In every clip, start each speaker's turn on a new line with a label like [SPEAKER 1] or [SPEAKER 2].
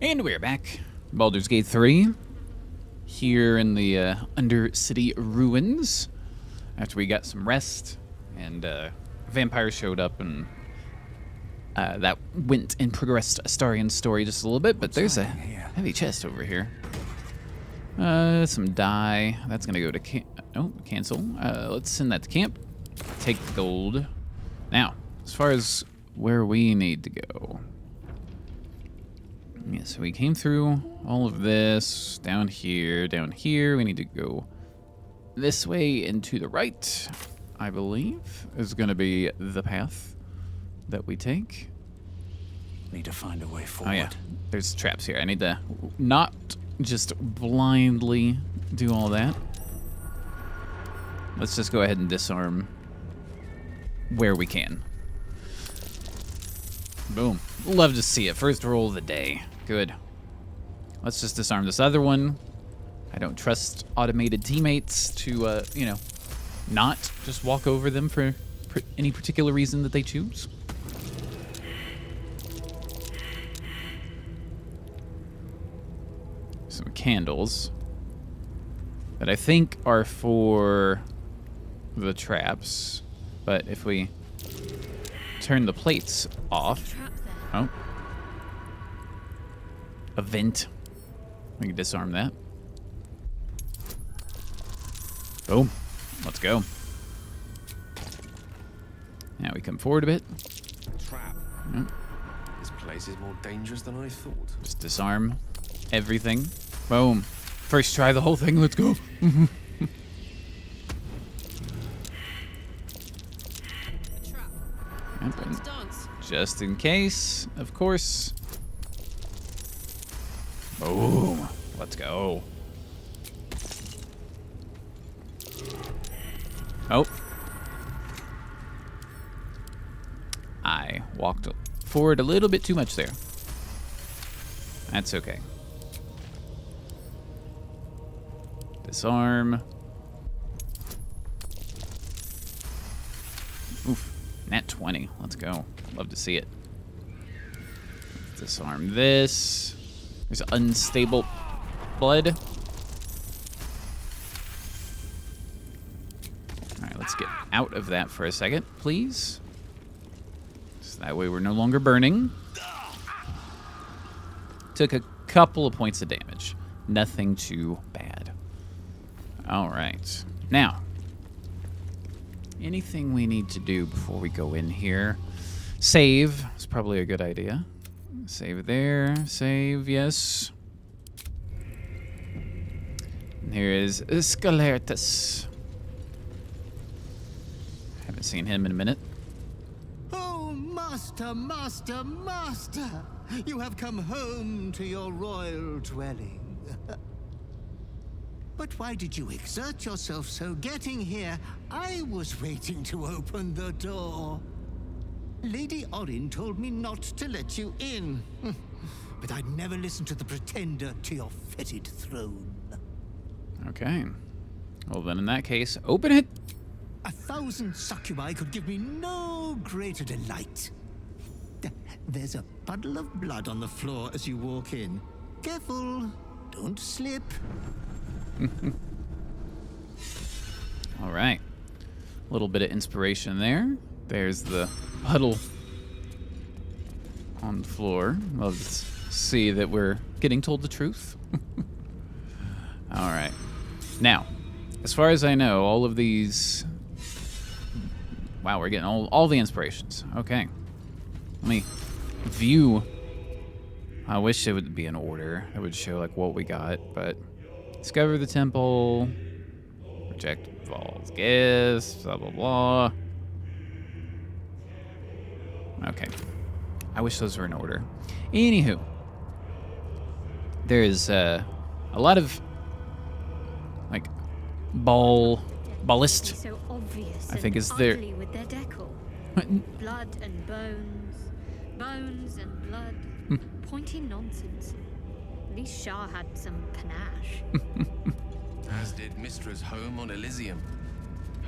[SPEAKER 1] And we're back. Baldur's Gate 3. Here in the Undercity ruins. After we got some rest. And vampires showed up and that went and progressed Astarian's story just a little bit. But there's a heavy chest over here. Some dye. That's going to go to cancel. Let's send that to camp. Take the gold. Now, as far as where we need to go. Yeah, so we came through all of this, down here. We need to go this way and to the right, I believe, is going to be the path that we take.
[SPEAKER 2] Need to find a way forward.
[SPEAKER 1] Oh yeah, there's traps here. I need to not just blindly do all that. Let's just go ahead and disarm where we can. Boom. Love to see it. First roll of the day. Good. Let's just disarm this other one. I don't trust automated teammates to, not just walk over them for any particular reason that they choose. Some candles that I think are for the traps, but if we turn the plates off, a vent. We can disarm that. Boom. Let's go. Now we come forward a bit.
[SPEAKER 3] Trap.
[SPEAKER 1] Yep.
[SPEAKER 3] This place is more dangerous than I thought.
[SPEAKER 1] Just disarm everything. Boom. First try the whole thing. Let's go. Yep, just in case, of course. Boom. Let's go. Oh. I walked forward a little bit too much there. That's okay. Disarm. Oof. Nat 20. Let's go. Love to see it. Disarm this. There's unstable blood. Alright, let's get out of that for a second, please. So that way we're no longer burning. Took a couple of points of damage. Nothing too bad. Alright. Now, anything we need to do before we go in here? Save is probably a good idea. Save there. Save, yes. And here is Scalertus. Haven't seen him in a minute.
[SPEAKER 4] Oh, master, master, master! You have come home to your royal dwelling. But why did you exert yourself so getting here? I was waiting to open the door. Lady Orin told me not to let you in. But I'd never listen to the pretender to your fetid throne.
[SPEAKER 1] Okay. Well, then in that case, open it.
[SPEAKER 4] 1,000 succubi could give me no greater delight. There's a puddle of blood on the floor as you walk in. Careful, don't slip.
[SPEAKER 1] All right. A little bit of inspiration there. There's the puddle on the floor. Love to see that we're getting told the truth. All right. Now, as far as I know, all of these... Wow, we're getting all the inspirations. Okay. Let me view. I wish it would be in order. It would show like what we got, but... Discover the temple. Reject Val's gifts. Blah, blah, blah. Okay. I wish those were in order. Anywho. There's a lot of, like, ballist,
[SPEAKER 5] so obvious
[SPEAKER 1] I think is there.
[SPEAKER 5] with their decor. Blood and bones. Bones and blood. Pointy nonsense. At least Shah had some panache.
[SPEAKER 3] As did Mistra's home on Elysium.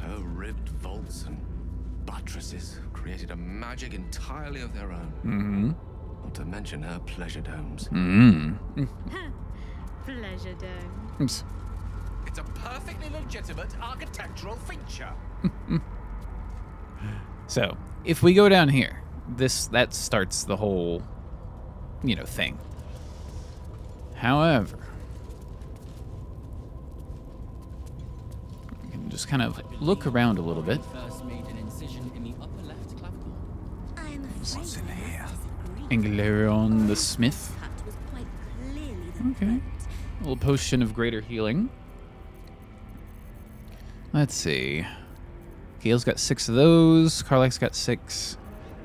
[SPEAKER 3] Her ribbed vaults and buttresses created a magic entirely of their own.
[SPEAKER 1] Mm-hmm.
[SPEAKER 3] Not to mention her pleasure domes.
[SPEAKER 5] Pleasure dome.
[SPEAKER 1] Oops.
[SPEAKER 2] It's a perfectly legitimate architectural feature.
[SPEAKER 1] So, if we go down here, that starts the whole, thing. However, we can just kind of look around a little bit.
[SPEAKER 6] First made an incision in the upper left clavicle.
[SPEAKER 5] I'm afraid
[SPEAKER 2] What's in here?
[SPEAKER 1] Anglerion the Smith.
[SPEAKER 5] cut was quite clearly the
[SPEAKER 1] Okay. A little potion of greater healing. Let's see. Gale's got 6 of those. Karlach's got 6.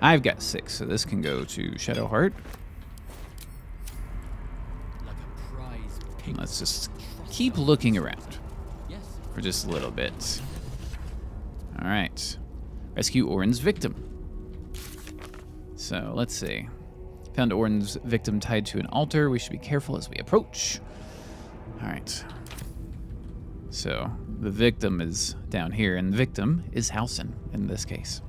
[SPEAKER 1] I've got 6, so this can go to Shadowheart.
[SPEAKER 6] Like a prize pig.
[SPEAKER 1] Let's just keep looking around
[SPEAKER 6] Yes.
[SPEAKER 1] for just a little bit. All right. Rescue Orin's victim. So let's see. Found Orin's victim tied to an altar. We should be careful as we approach. All right. So the victim is down here, and the victim is Halsin in this case.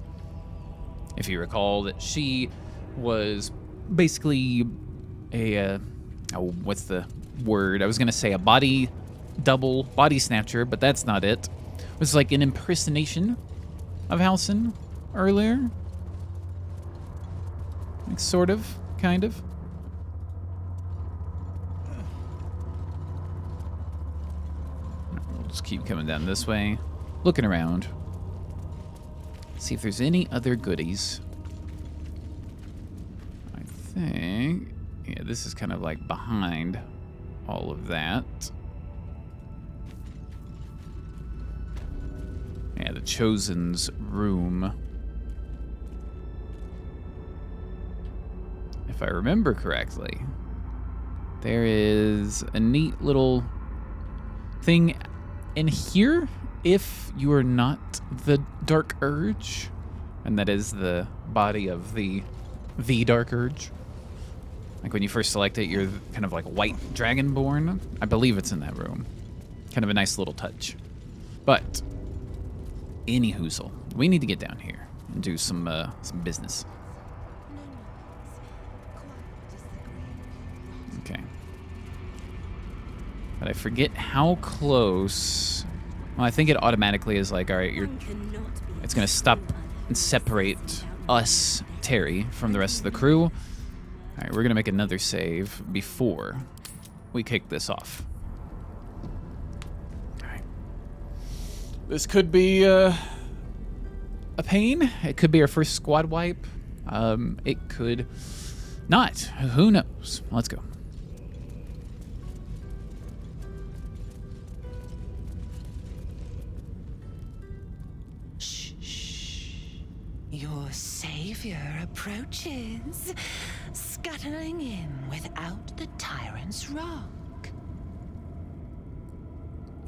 [SPEAKER 1] If you recall that she was basically what's the word? I was going to say a body snatcher, but that's not it. It was like an impersonation of Halsin earlier. Like sort of, kind of. We'll just keep coming down this way, looking around. See if there's any other goodies. I think, yeah, this is kind of like behind all of that. Yeah, the Chosen's room. If I remember correctly, there is a neat little thing in here if you are not the Dark Urge, and that is the body of the Dark Urge. Like when you first select it, you're kind of like white dragonborn. I believe it's in that room. Kind of a nice little touch. But any hoozle, we need to get down here and do some business. Okay. But I forget how close. Well, I think it automatically is like, all right, it's going to stop and separate us, Terry, from the rest of the crew. All right, we're going to make another save before we kick this off. All right. This could be a pain. It could be our first squad wipe. It could not. Who knows? Let's go.
[SPEAKER 7] Your savior approaches, scuttling in without the tyrant's rock.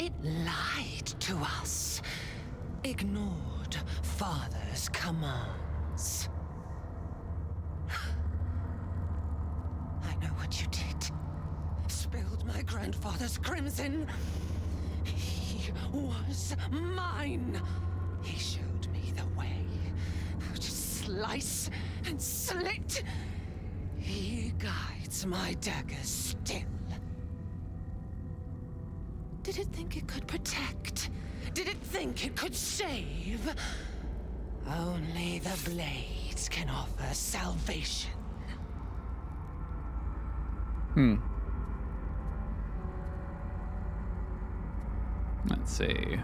[SPEAKER 7] It lied to us, ignored father's commands. I know what you did. Spilled my grandfather's crimson. He was mine. He showed me the way. To slice and slit. He guides my daggers still. Did it think it could protect? Did it think it could save? Only the blades can offer salvation.
[SPEAKER 1] Let's see.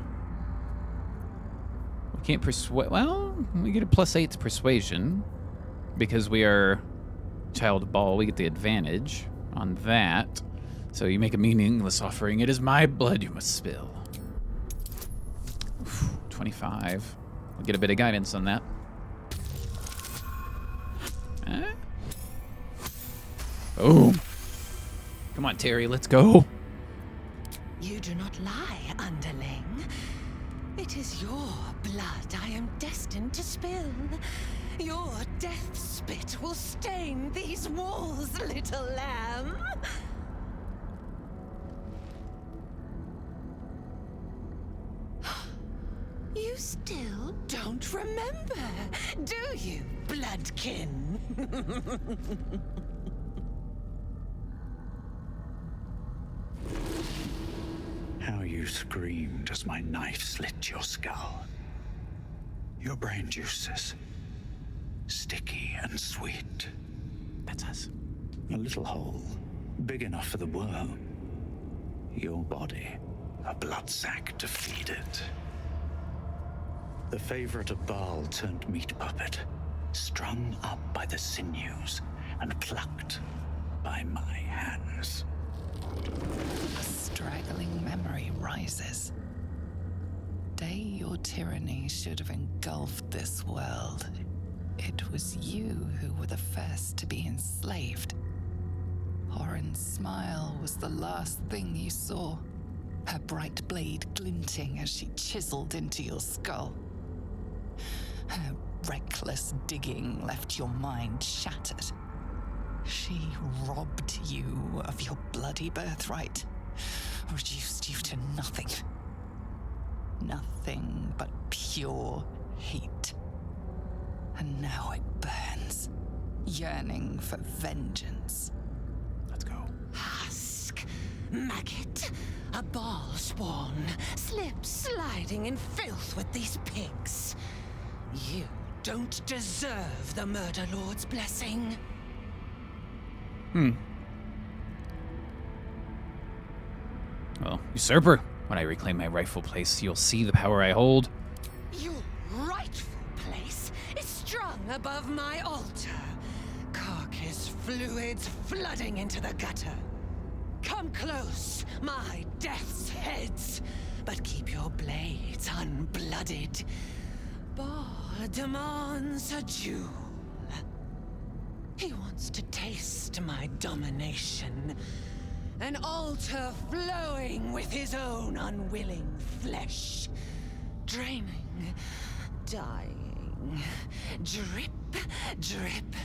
[SPEAKER 1] We can't persuade. Well, we get a +8 to persuasion because we are child ball. We get the advantage on that. So you make a meaningless offering. It is my blood you must spill. 25. We'll get a bit of guidance on that. Oh. Come on, Terry. Let's go.
[SPEAKER 7] You do not lie, underling. It is your blood I am destined to spill. Your death spit will stain these walls, little lamb. You still don't remember, do you, bloodkin?
[SPEAKER 8] How you screamed as my knife slit your skull. Your brain juices, sticky and sweet.
[SPEAKER 1] That's us.
[SPEAKER 8] A little hole, big enough for the worm. Your body, a blood sack to feed it. The favorite of Baal turned meat puppet, strung up by the sinews and plucked by my hands.
[SPEAKER 7] A straggling memory rises. Day your tyranny should have engulfed this world. It was you who were the first to be enslaved. Orin's smile was the last thing you saw, her bright blade glinting as she chiseled into your skull. Her reckless digging left your mind shattered. She robbed you of your bloody birthright, reduced you to nothing. Nothing but pure hate. And now it burns, yearning for vengeance.
[SPEAKER 1] Let's go.
[SPEAKER 7] Husk, maggot, a Baal spawn, sliding in filth with these pigs. You don't deserve the Murder Lord's blessing.
[SPEAKER 1] Well, usurper, when I reclaim my rightful place, you'll see the power I hold.
[SPEAKER 7] Your rightful place is strung above my altar. Carcass fluids flooding into the gutter. Come close, my death's heads, but keep your blades unblooded. Baal demands a jewel. He wants to taste my domination. An altar flowing with his own unwilling flesh. Draining, dying. Drip, drip,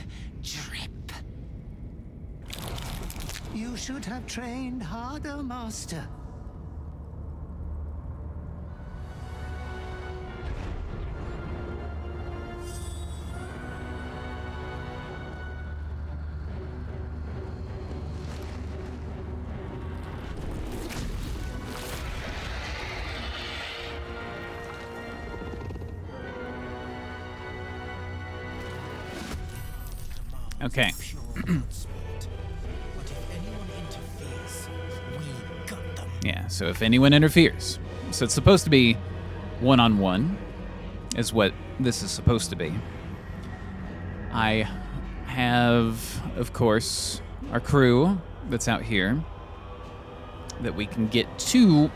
[SPEAKER 7] drip.
[SPEAKER 4] You should have trained harder, Master.
[SPEAKER 1] Okay. Yeah, so if anyone interferes. So it's supposed to be one-on-one, is what this is supposed to be. I have, of course, our crew that's out here that we can get to,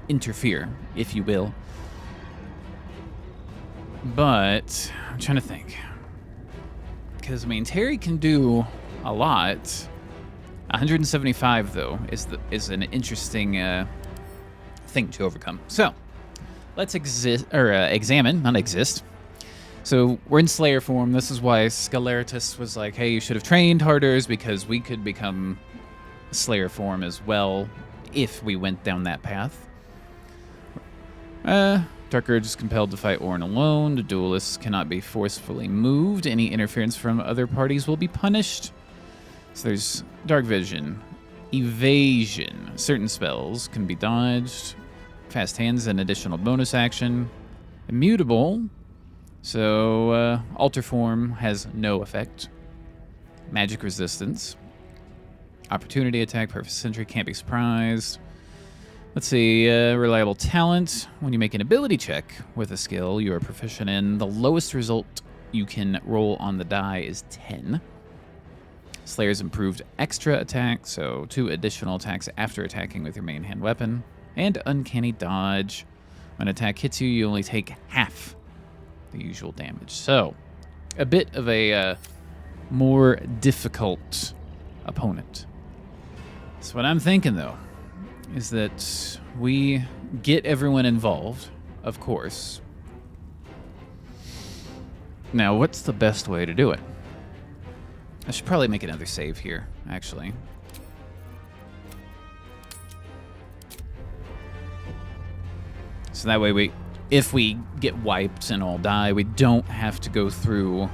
[SPEAKER 1] interfere, if you will. But I'm trying to think. Because, Terry can do a lot. 175, though, is an interesting thing to overcome. So, let's examine, not exist. So, we're in Slayer form. This is why Scaleritus was like, hey, you should have trained harder, is because we could become Slayer form as well if we went down that path. Dark Urge is compelled to fight Orin alone. The duelists cannot be forcefully moved. Any interference from other parties will be punished. So there's Dark Vision. Evasion. Certain spells can be dodged. Fast Hands, an additional bonus action. Immutable. So Alter Form has no effect. Magic Resistance. Opportunity Attack, Perfect Sentry, can't be surprised. Let's see, reliable talent. When you make an ability check with a skill you are proficient in, the lowest result you can roll on the die is 10. Slayer's improved extra attack, so 2 additional attacks after attacking with your main hand weapon. And uncanny dodge. When an attack hits you, you only take half the usual damage. So, a bit of a more difficult opponent. So what I'm thinking, though, is that we get everyone involved, of course. Now, what's the best way to do it? I should probably make another save here, actually. So that way if we get wiped and all die, we don't have to go through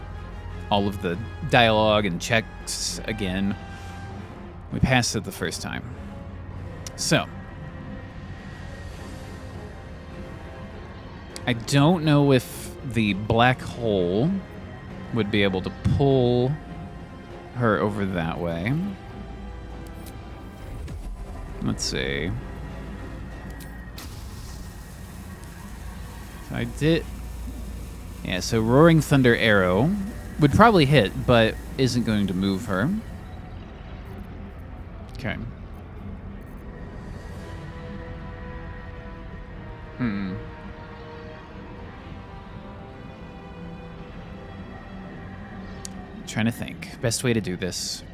[SPEAKER 1] all of the dialogue and checks again. We passed it the first time. So, I don't know if the black hole would be able to pull her over that way. Let's see. So I did... Yeah, so Roaring Thunder Arrow would probably hit, but isn't going to move her. Okay. Trying to think. Best way to do this.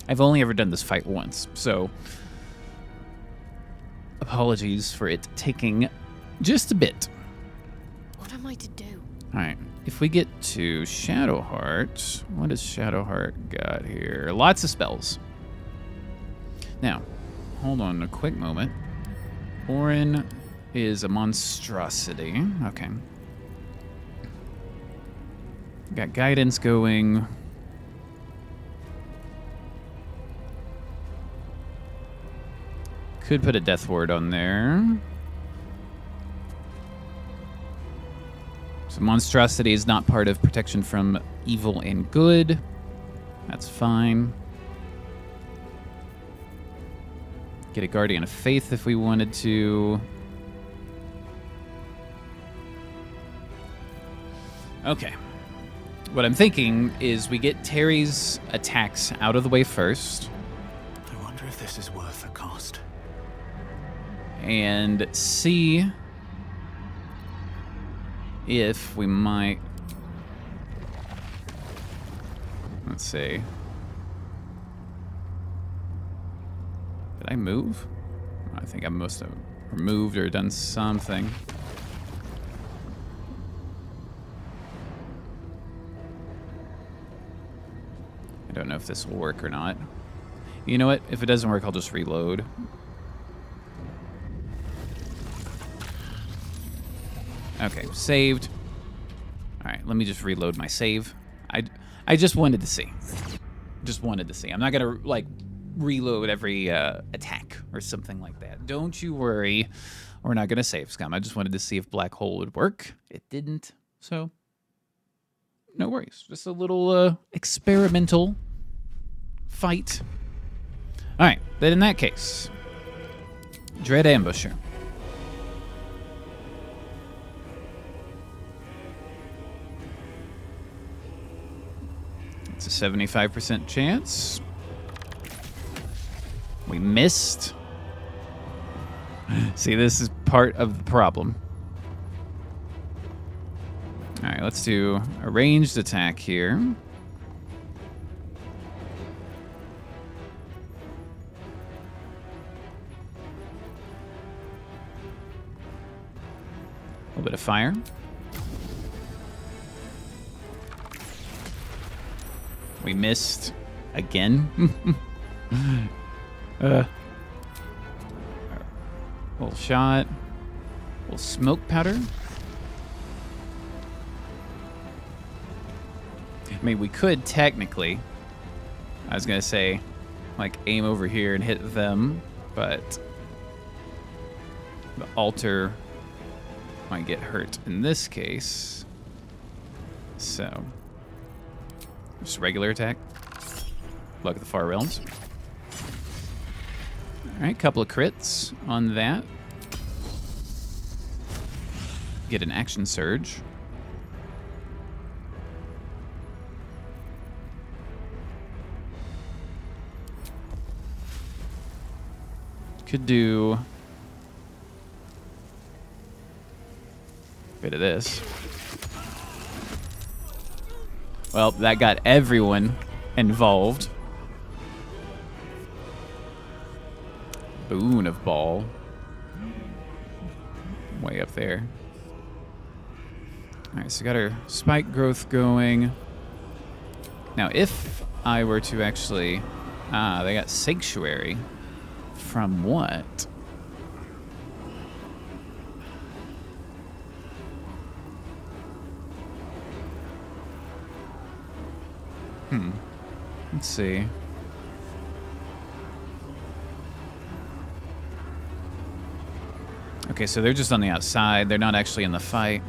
[SPEAKER 1] I've only ever done this fight once, so apologies for it taking just a bit.
[SPEAKER 5] What am I to do?
[SPEAKER 1] Alright, if we get to Shadowheart, what does Shadowheart got here? Lots of spells. Now, hold on a quick moment. Orin is a monstrosity. Okay. Got guidance going. Could put a death ward on there. So monstrosity is not part of protection from evil and good. That's fine. Get a Guardian of Faith if we wanted to. Okay. What I'm thinking is we get Terry's attacks out of the way first.
[SPEAKER 8] I wonder if this is worth the cost.
[SPEAKER 1] And see if we might... Let's see. Did I move? I think I must have removed or done something. I don't know if this will work or not. You know what? If it doesn't work, I'll just reload. Okay, saved. All right, let me just reload my save. I just wanted to see. Just wanted to see. I'm not gonna like reload every attack or something like that. Don't you worry. We're not gonna save scum. I just wanted to see if Black Hole would work. It didn't, so no worries. Just a little experimental fight. All right, then in that case, Dread Ambusher. It's a 75% chance. We missed. See, this is part of the problem. All right, let's do a ranged attack here. A little bit of fire. We missed again. Little shot. Little smoke powder. I mean, we could technically, I was gonna say, like aim over here and hit them, but the altar might get hurt in this case. So, just regular attack. Luck of the Far Realms. All right, couple of crits on that. Get an action surge. Could do a bit of this. Well, that got everyone involved. Boon of Ball. Way up there. Alright, so got our spike growth going. Now, if I were to actually... they got Sanctuary. From what? Let's see. Okay, so they're just on the outside. They're not actually in the fight.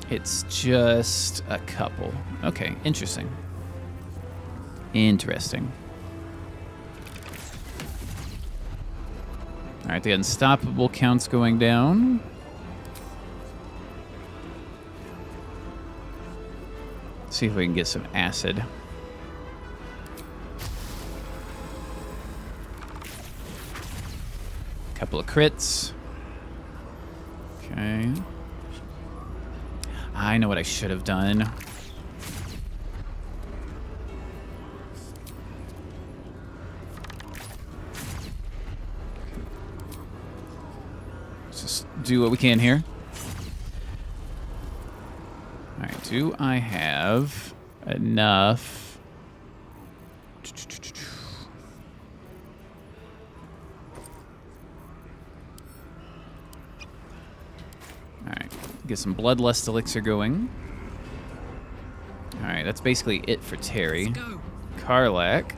[SPEAKER 1] It's just a couple. Okay, interesting. Interesting. All right, the unstoppable count's going down. See if we can get some acid. Couple of crits. Okay. I know what I should have done. Let's just do what we can here. All right, do I have enough? All right, get some bloodlust elixir going. All right, that's basically it for Terry. Karlak.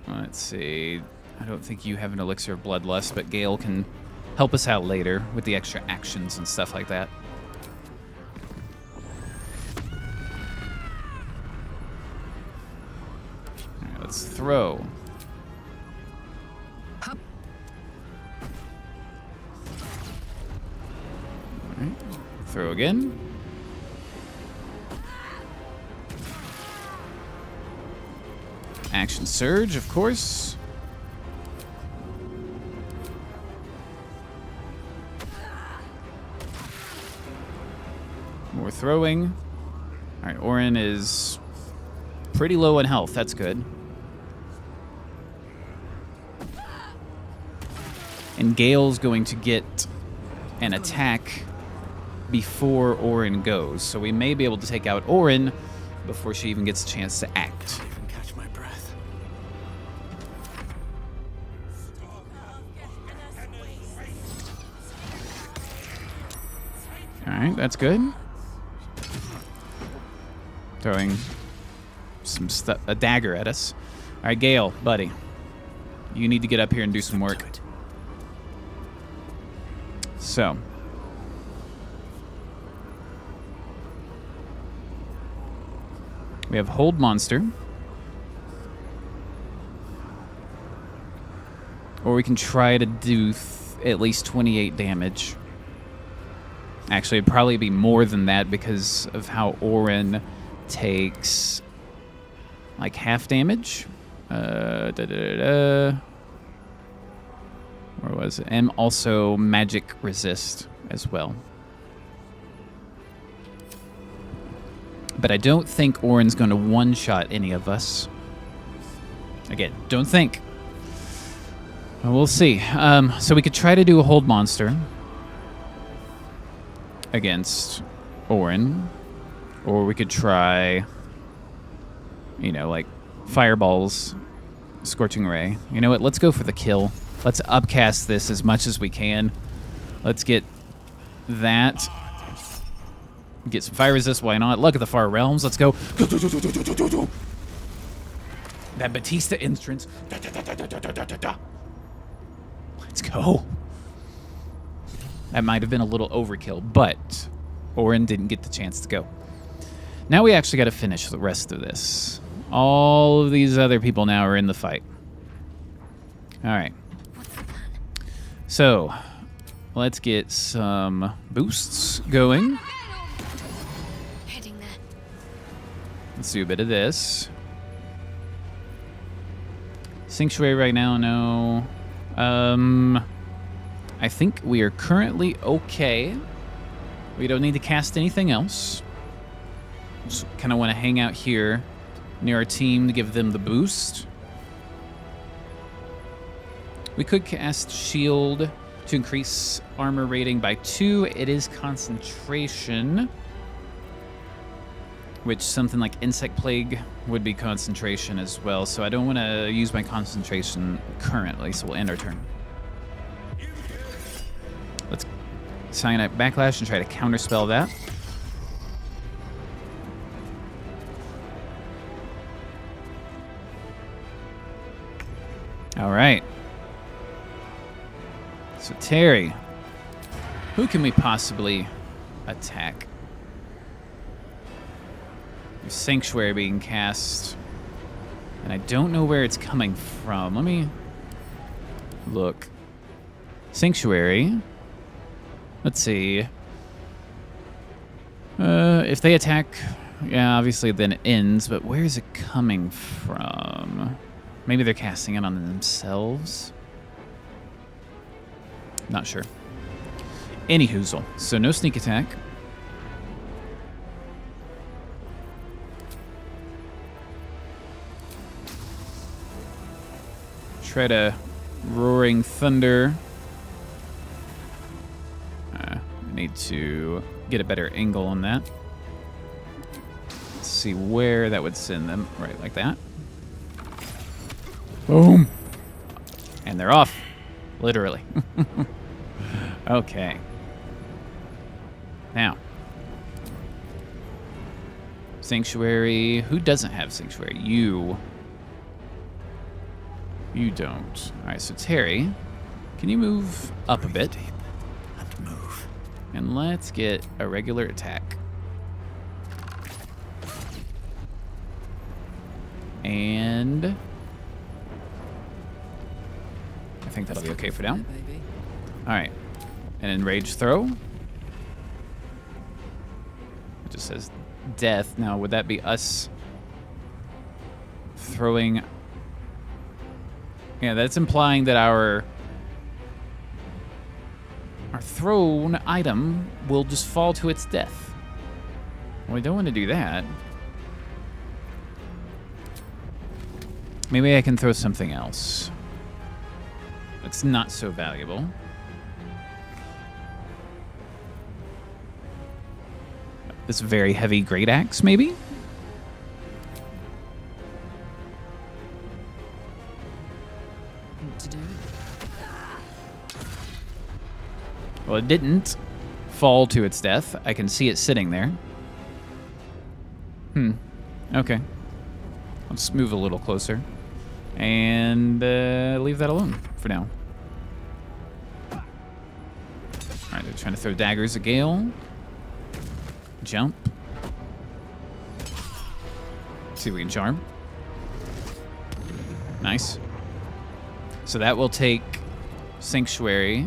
[SPEAKER 1] Let's see. I don't think you have an elixir of bloodlust, but Gale can help us out later with the extra actions and stuff like that. All right, let's throw. All right, throw again. Action surge, of course. More throwing. All right, Orin is pretty low in health. That's good. And Gale's going to get an attack before Orin goes. So we may be able to take out Orin before she even gets a chance to act.
[SPEAKER 6] Catch my breath.
[SPEAKER 1] All right, that's good. Throwing a dagger at us. All right, Gale, buddy. You need to get up here and do some work. So. We have Hold Monster. Or we can try to do at least 28 damage. Actually, it'd probably be more than that because of how Orin takes like half damage. Where was it? And also magic resist as well. But I don't think Orin's going to one-shot any of us. Again, don't think. We'll see. So we could try to do a Hold Monster against Orin. Or we could try, you know, like Fireballs, Scorching Ray. You know what? Let's go for the kill. Let's upcast this as much as we can. Let's get that. Get some fire resist, why not? Look at the Far Realms, let's go. That Batista entrance. Let's go. That might have been a little overkill, but Orin didn't get the chance to go. Now we actually got to finish the rest of this. All of these other people now are in the fight. All right. So, let's get some boosts going. Let's do a bit of this. Sanctuary right now, no. I think we are currently okay. We don't need to cast anything else. Just kind of want to hang out here near our team to give them the boost. We could cast Shield to increase armor rating by 2. It is concentration. Which something like Insect Plague would be concentration as well. So I don't want to use my concentration currently, so we'll end our turn. Let's Cyanide Backlash and try to counterspell that. All right. So, Terry, who can we possibly attack? There's Sanctuary being cast, and I don't know where it's coming from. Let me look. Sanctuary. Let's see. If they attack, yeah, obviously then it ends, but where is it coming from? Maybe they're casting it on themselves? Not sure. Any hoozle. So no sneak attack. Try to Roaring Thunder. I need to get a better angle on that. Let's see where that would send them. Right, like that. Boom. And they're off. Literally. Okay. Now. Sanctuary. Who doesn't have Sanctuary? You. You don't. All right, so Terry, can you move up a bit?
[SPEAKER 8] And move.
[SPEAKER 1] And let's get a regular attack. And I think that'll be okay for now.
[SPEAKER 6] Baby.
[SPEAKER 1] All right. An enraged throw. It just says death. Now, would that be us throwing? Yeah, that's implying that our thrown item will just fall to its death. Well, we don't want to do that. Maybe I can throw something else. It's not so valuable. This very heavy great axe, maybe?
[SPEAKER 6] What to do?
[SPEAKER 1] Well, it didn't fall to its death. I can see it sitting there. Okay. Let's move a little closer. And leave that alone for now. Alright, they're trying to throw daggers at Gale. Jump. See if we can charm. Nice. So that will take Sanctuary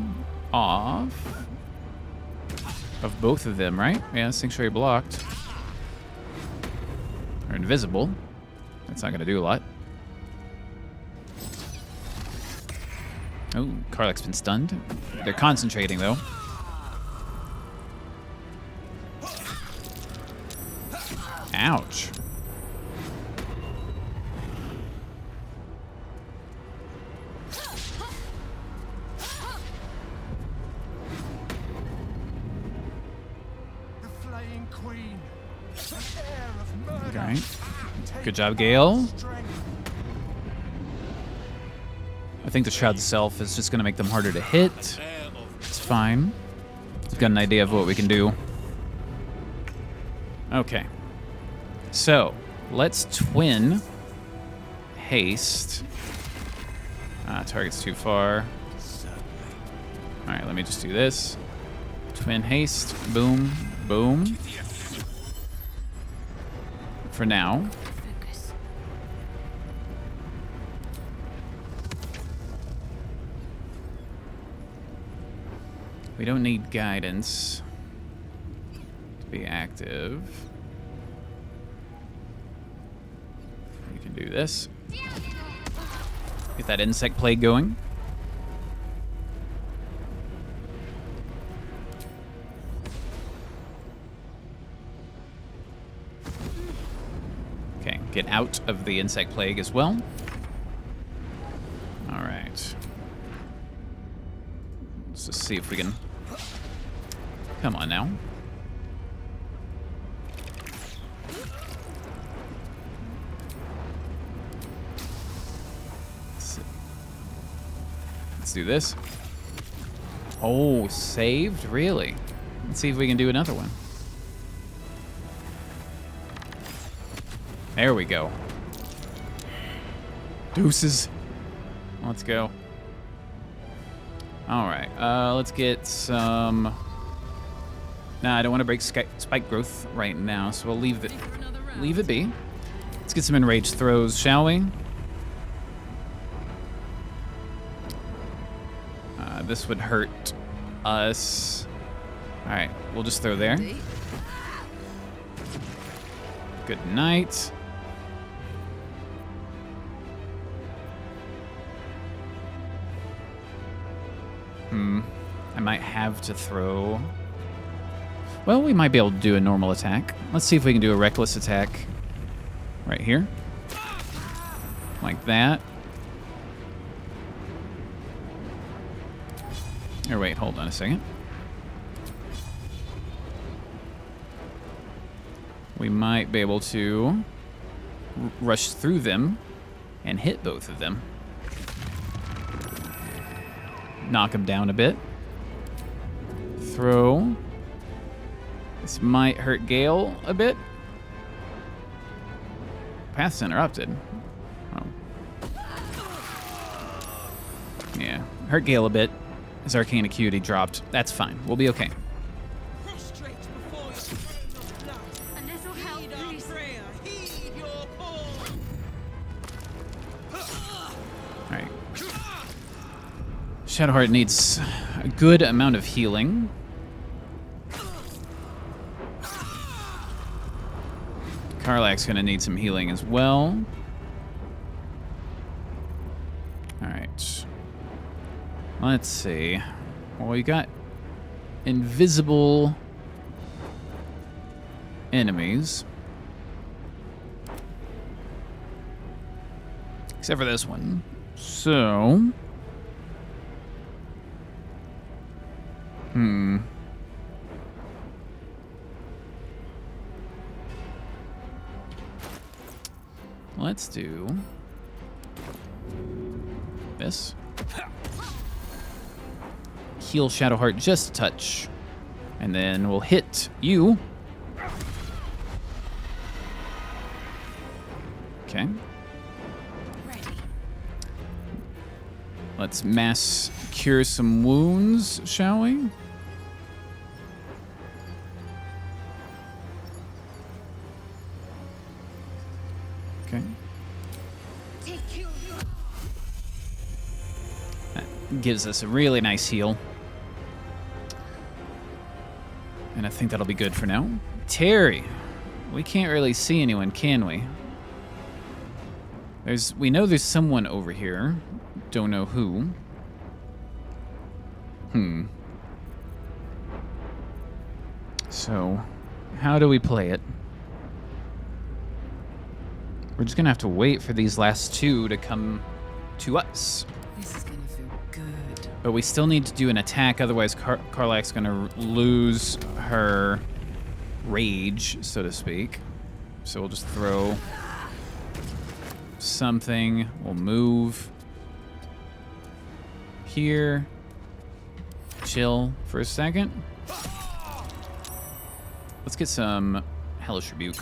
[SPEAKER 1] off of both of them, right? Yeah, Sanctuary blocked. Or invisible. That's not going to do a lot. Oh, Karlach's been stunned. They're concentrating, though. Ouch.
[SPEAKER 2] The flaying queen. The heir of murder.
[SPEAKER 1] Okay. Good job, Gale. I think the Shroud itself is just going to make them harder to hit. It's fine. We've got an idea of what we can do. Okay. So, let's twin haste. Target's too far. Alright, let me just do this. Twin haste. Boom. Boom. For now.
[SPEAKER 5] Focus.
[SPEAKER 1] We don't need guidance to be active. We can do this. Get that insect plague going. Okay, get out of the insect plague as well. All right. Let's just see if we can. Come on now. Let's do this. Oh, saved? Really? Let's see if we can do another one. There we go. Deuces. Let's go. All right. Let's get some... Nah, I don't want to break spike growth right now, so we'll leave it be. Let's get some enraged throws, shall we? This would hurt us. All right, we'll just throw there. Good night. I might have to throw... Well, we might be able to do a normal attack. Let's see if we can do a reckless attack right here. Like that. Or wait, hold on a second. We might be able to rush through them and hit both of them. Knock them down a bit. Throw. This might hurt Gale a bit. Path's interrupted. Oh. Yeah, hurt Gale a bit. His arcane acuity dropped. That's fine. We'll be okay.
[SPEAKER 5] A little help, please.
[SPEAKER 1] Alright. Shadowheart needs a good amount of healing. Karlach's gonna need some healing as well. Alright. Let's see. Well, we got invisible enemies. Except for this one. So... Let's do this. Heal Shadowheart just a touch. And then we'll hit you. Okay. Let's mass cure some wounds, shall we? Okay. That gives us a really nice heal. And I think that'll be good for now. Terry. We can't really see anyone, can we? We know there's someone over here. Don't know who. So, how do we play it? We're just gonna have to wait for these last two to come to us.
[SPEAKER 7] This is gonna feel good.
[SPEAKER 1] But we still need to do an attack, otherwise Karlach's gonna lose her rage, so to speak. So we'll just throw something. We'll move here. Chill for a second. Let's get some Hellish Rebuke.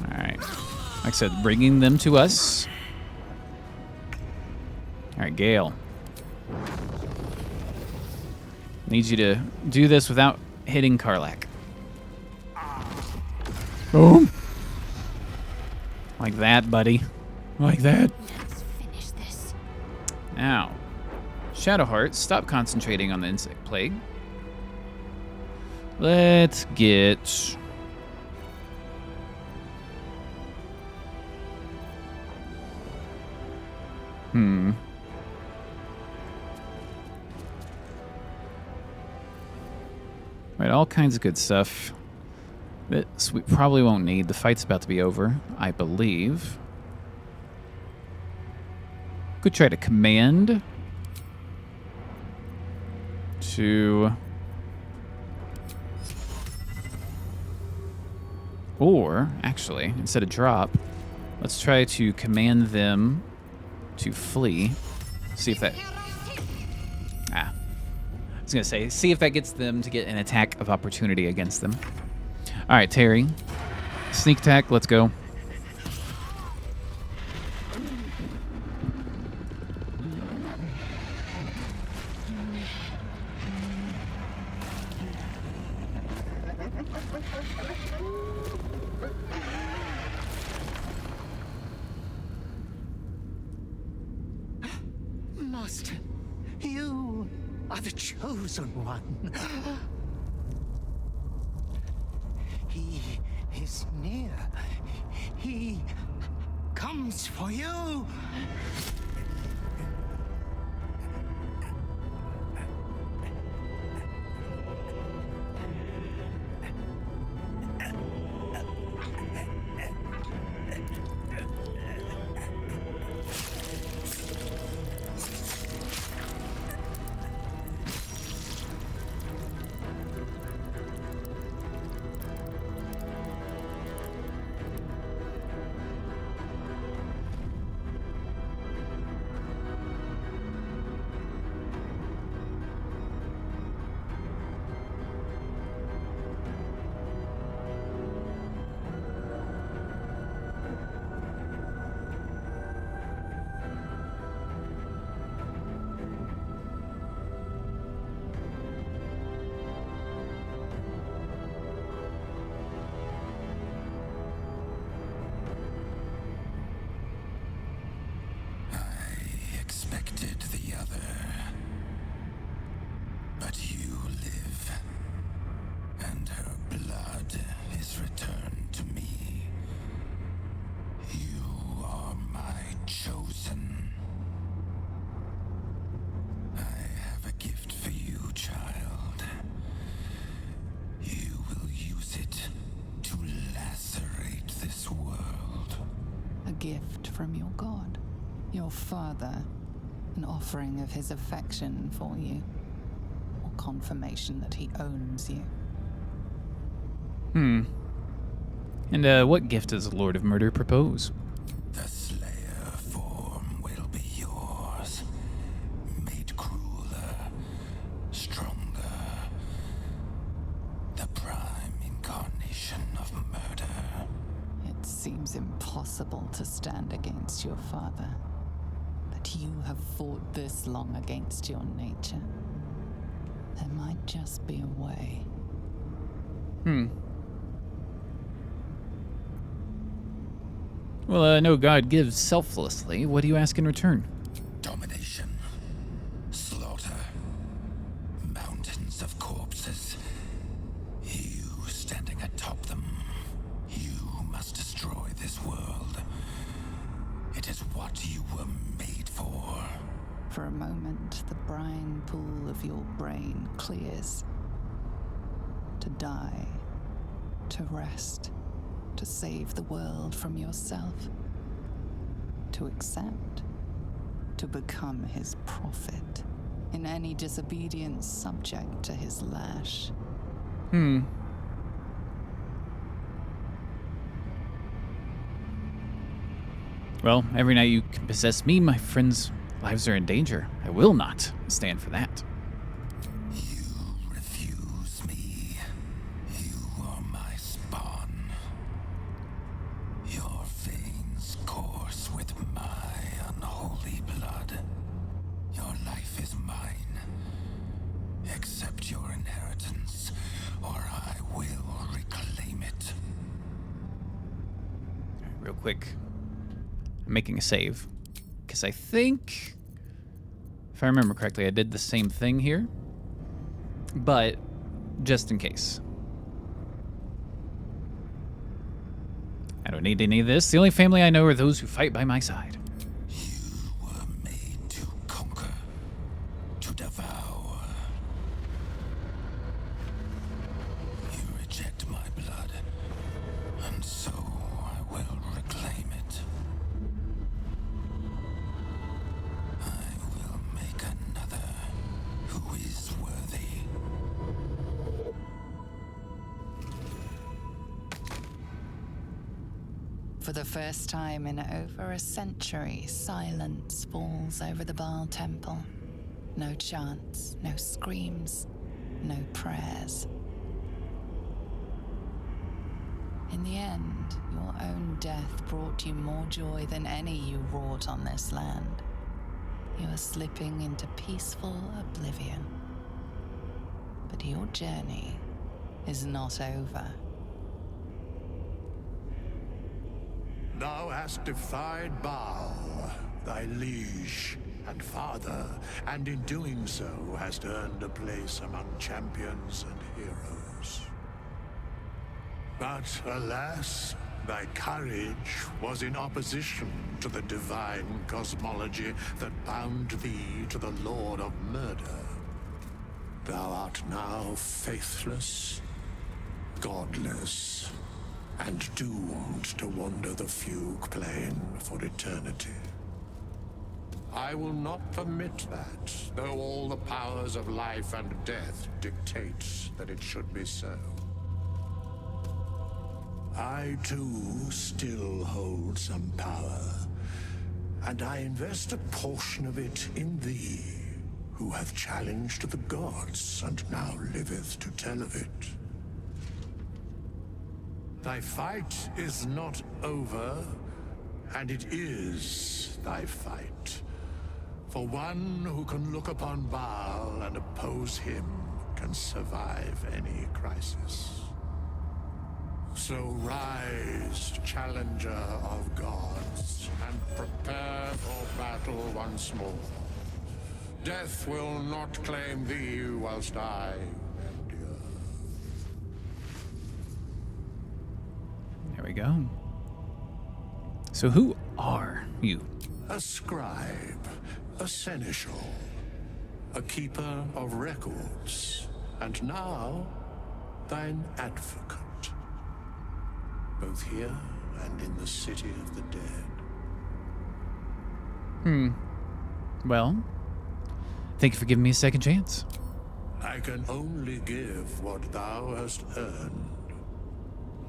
[SPEAKER 1] Alright. Like I said, bringing them to us. Alright, Gale. Need you to do this without hitting Karlach. Boom. Like that, buddy. Like that.
[SPEAKER 5] Let's finish this.
[SPEAKER 1] Now, Shadowheart, stop concentrating on the insect plague. Let's get... Right, all kinds of good stuff. This we probably won't need. The fight's about to be over, I believe. Could try to command to... Or, actually, instead of drop, let's try to command them to flee. See if that... was gonna say, see if that gets them to get an attack of opportunity against them. All right, Terry. Sneak attack, let's go.
[SPEAKER 4] Master, you are the chosen one. He is near. He comes for you.
[SPEAKER 3] Expected the other, but you live, and her blood is returned to me. You are my chosen. I have a gift for you, child. You will use it to lacerate this world.
[SPEAKER 9] A gift from your god, your father. An offering of his affection for you, or confirmation that he owns you.
[SPEAKER 1] And what gift does the Lord of Murder propose?
[SPEAKER 3] The Slayer form will be yours, made crueler, stronger. The prime incarnation of murder.
[SPEAKER 9] It seems impossible to stand against your father. But you have fought this long against your nature. There might just be a way.
[SPEAKER 1] Well, no god gives selflessly. What do you ask in return?
[SPEAKER 3] Domination, slaughter, mountains of corpses. You standing atop them. You must destroy this world. It is what you were made for.
[SPEAKER 9] For a moment, the brine pool of your brain clears. To die, to rest, to save the world from yourself. To accept, to become his prophet. In any disobedience, subject to his lash.
[SPEAKER 1] Well, every night you can possess me, my friends' lives are in danger. I will not stand for that.
[SPEAKER 3] You refuse me. You are my spawn. Your veins course with my unholy blood. Your life is mine. Accept your inheritance, or I will reclaim it.
[SPEAKER 1] Real quick. I'm making a save. Because I think, if I remember correctly, I did the same thing here. But, just in case. I don't need any of this. The only family I know are those who fight by my side.
[SPEAKER 3] You were made to conquer, to devour. You reject my blood, and so I will reclaim it. I will make another who is worthy.
[SPEAKER 9] For the first time in over a century, silence falls over the Baal temple. No chants, no screams, no prayers. In the end, your own death brought you more joy than any you wrought on this land. You are slipping into peaceful oblivion. But your journey is not over.
[SPEAKER 10] Thou hast defied Baal, thy liege and father, and in doing so hast earned a place among champions and heroes. But alas, thy courage was in opposition to the divine cosmology that bound thee to the Lord of Murder. Thou art now faithless, godless, and doomed to wander the fugue plane for eternity. I will not permit that, though all the powers of life and death dictate that it should be so. I, too, still hold some power, and I invest a portion of it in thee, who hath challenged the gods and now liveth to tell of it. Thy fight is not over, and it is thy fight. For one who can look upon Baal and oppose him can survive any crisis. So rise, challenger of gods, and prepare for battle once more. Death will not claim thee whilst I endure.
[SPEAKER 1] There we go. So who are you?
[SPEAKER 10] A scribe, a seneschal, a keeper of records, and now thine advocate. Both here and in the city of the dead.
[SPEAKER 1] Well, thank you for giving me a second chance.
[SPEAKER 10] I can only give what thou hast earned.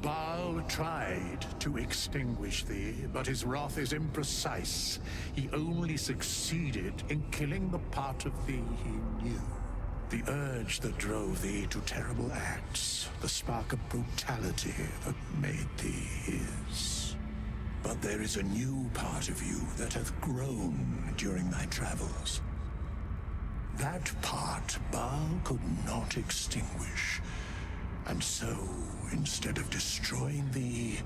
[SPEAKER 10] Baal tried to extinguish thee, but his wrath is imprecise. He only succeeded in killing the part of thee he knew. The urge that drove thee to terrible acts, the spark of brutality that made thee his. But there is a new part of you that hath grown during thy travels. That part Baal could not extinguish, and so, instead of destroying thee,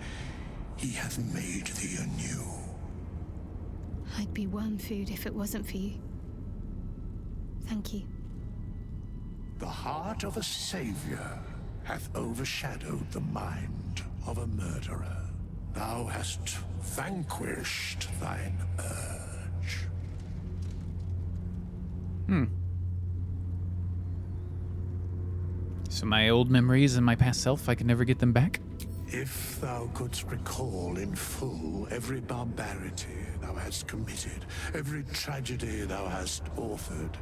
[SPEAKER 10] he hath made thee anew.
[SPEAKER 5] I'd be worm food if it wasn't for you. Thank you.
[SPEAKER 10] The heart of a savior hath overshadowed the mind of a murderer. Thou hast vanquished thine urge.
[SPEAKER 1] So my old memories and my past self, I can never get them back?
[SPEAKER 10] If thou couldst recall in full every barbarity thou hast committed, every tragedy thou hast authored,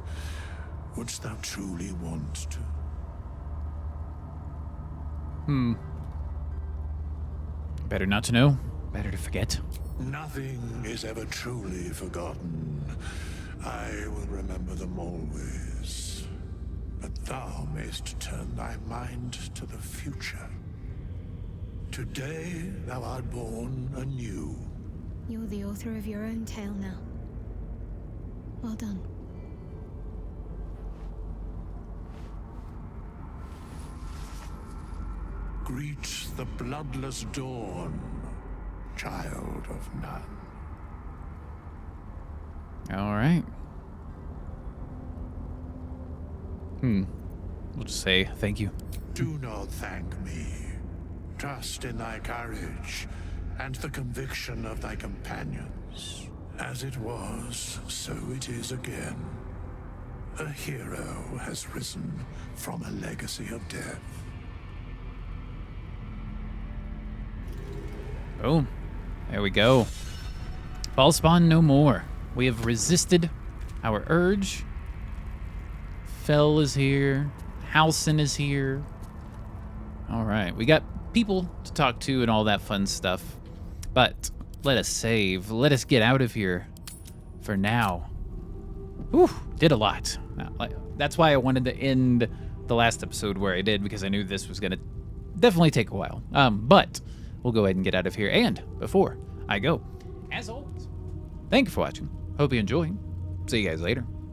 [SPEAKER 10] wouldst thou truly want to?
[SPEAKER 1] Better not to know. Better to forget.
[SPEAKER 10] Nothing is ever truly forgotten. I will remember them always. But thou mayst turn thy mind to the future. Today thou art born anew.
[SPEAKER 5] You're the author of your own tale now. Well done.
[SPEAKER 10] Greet the bloodless dawn, child of none.
[SPEAKER 1] All right. We'll just say thank you.
[SPEAKER 10] Do not thank me. Trust in thy courage and the conviction of thy companions. As it was, so it is again. A hero has risen from a legacy of death.
[SPEAKER 1] Boom. There we go. Ballspawn no more. We have resisted our urge. Fell is here. Halcyon is here. Alright, we got people to talk to and all that fun stuff. But let us save. Let us get out of here. For now. Whew, did a lot. That's why I wanted to end the last episode where I did, because I knew this was going to definitely take a while. But we'll go ahead and get out of here. And before I go, as always, thank you for watching. Hope you enjoy. See you guys later.